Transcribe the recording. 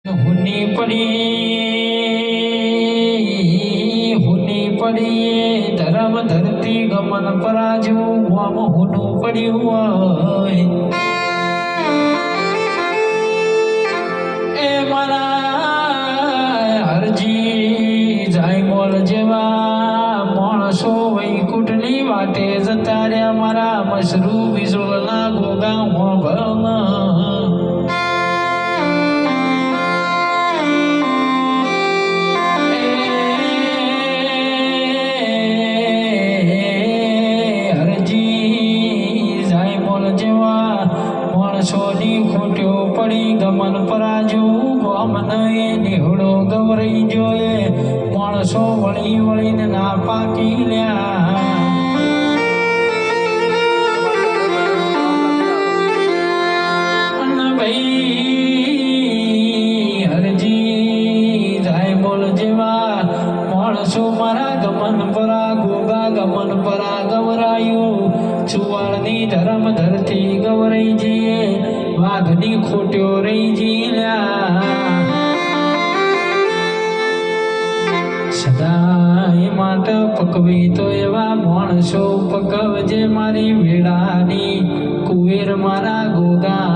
હુની પડી ધરમ ધરતી ગમન પરાજુ મોમ હુનું પડ્યું હોય એ મારા હરજી જાય મોલ જેવા માણસો વૈકુંઠની વાટે જતા રહ્યા મારા મશરૂ વિસોલના ગોગા મોભળના સોની ખોટ્યો પડી ગમન પરાજુ ગોમને નિહળો ગવરાઈ જોયે માણસો વળી વળીને ના પાકી લ્યા ભાઈ હરજી જાય બોલ જેવા માણસો મારા ગમન પરા ગોગા ગમન પરા ગવરાયું ચુવાળની ધરમ ધરતી ગવરાઈ જઈએ વાઘની ખોટ્યો રહી જીલ્યા સદાય માટે પકવી તો એવા માણસો પકવજે મારી વેળાની કુવેર મારા ગોગા